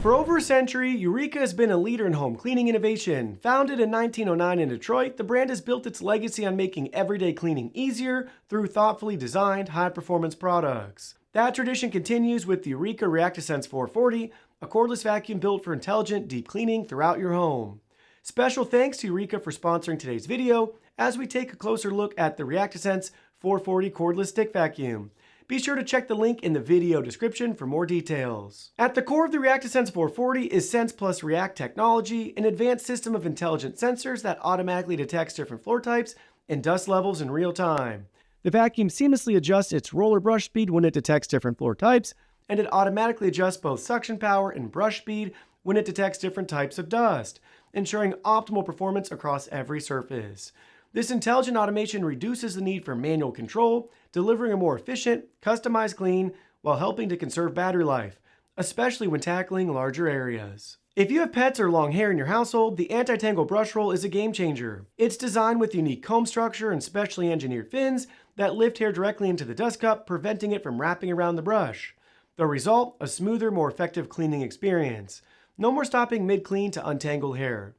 For over a century, Eureka has been a leader in home cleaning innovation. Founded in 1909 in Detroit, the brand has built its legacy on making everyday cleaning easier through thoughtfully designed, high-performance products. That tradition continues with the Eureka ReactiSense 440, a cordless vacuum built for intelligent, deep cleaning throughout your home. Special thanks to Eureka for sponsoring today's video as we take a closer look at the ReactiSense 440 cordless stick vacuum. Be sure to check the link in the video description for more details. At the core of the ReactiSense 440 is Sense plus React technology, an advanced system of intelligent sensors that automatically detects different floor types and dust levels in real time. The vacuum seamlessly adjusts its roller brush speed when it detects different floor types, and it automatically adjusts both suction power and brush speed when it detects different types of dust, ensuring optimal performance across every surface. This intelligent automation reduces the need for manual control, delivering a more efficient, customized clean while helping to conserve battery life, especially when tackling larger areas. If you have pets or long hair in your household, the Anti-Tangle Brushroll is a game changer. It's designed with unique comb structure and specially engineered fins that lift hair directly into the dust cup, preventing it from wrapping around the brush. The result, a smoother, more effective cleaning experience. No more stopping mid-clean to untangle hair.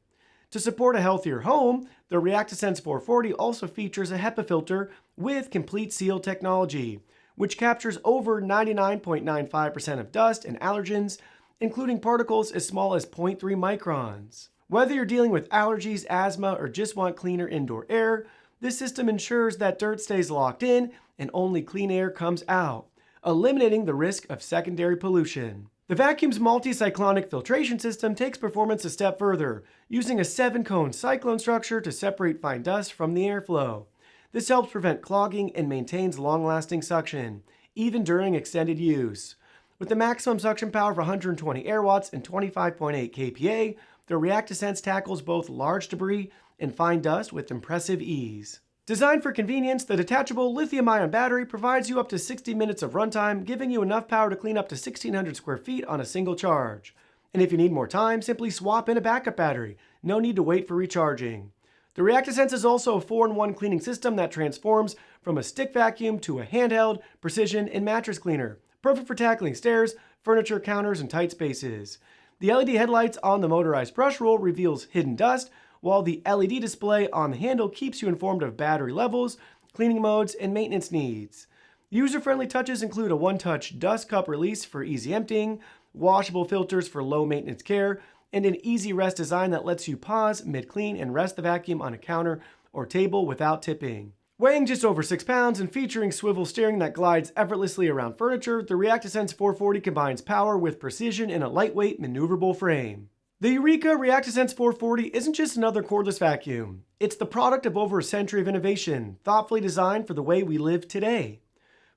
To support a healthier home, the ReactiSense 440 also features a HEPA filter with complete seal technology, which captures over 99.95% of dust and allergens, including particles as small as 0.3 microns. Whether you're dealing with allergies, asthma, or just want cleaner indoor air, this system ensures that dirt stays locked in and only clean air comes out, eliminating the risk of secondary pollution. The vacuum's multi-cyclonic filtration system takes performance a step further, using a 7-cone cyclone structure to separate fine dust from the airflow. This helps prevent clogging and maintains long-lasting suction, even during extended use. With the maximum suction power of 120 air watts and 25.8 kPa, the ReactiSense tackles both large debris and fine dust with impressive ease. Designed for convenience, the detachable lithium-ion battery provides you up to 60 minutes of runtime, giving you enough power to clean up to 1,600 square feet on a single charge. And if you need more time, simply swap in a backup battery. No need to wait for recharging. The ReactiSense is also a 4-in-1 cleaning system that transforms from a stick vacuum to a handheld, precision, and mattress cleaner, perfect for tackling stairs, furniture, counters, and tight spaces. The LED headlights on the motorized Brushroll reveals hidden dust, while the LED display on the handle keeps you informed of battery levels, cleaning modes, and maintenance needs. User-friendly touches include a one-touch dust cup release for easy emptying, washable filters for low-maintenance care, and an easy rest design that lets you pause mid-clean and rest the vacuum on a counter or table without tipping. Weighing just over 6 pounds and featuring swivel steering that glides effortlessly around furniture, the ReactiSense 440 combines power with precision in a lightweight, maneuverable frame. The Eureka ReactiSense 440 isn't just another cordless vacuum. It's the product of over a century of innovation, thoughtfully designed for the way we live today.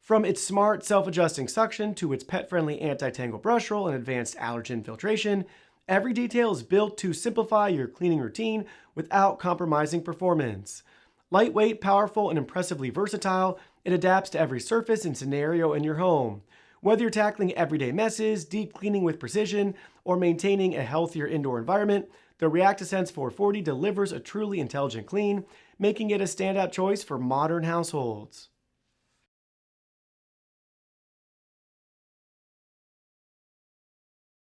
From its smart, self-adjusting suction to its pet-friendly anti-tangle brush roll and advanced allergen filtration, every detail is built to simplify your cleaning routine without compromising performance. Lightweight, powerful, and impressively versatile, it adapts to every surface and scenario in your home. Whether you're tackling everyday messes, deep cleaning with precision, or maintaining a healthier indoor environment, the ReactiSense 440 delivers a truly intelligent clean, making it a standout choice for modern households.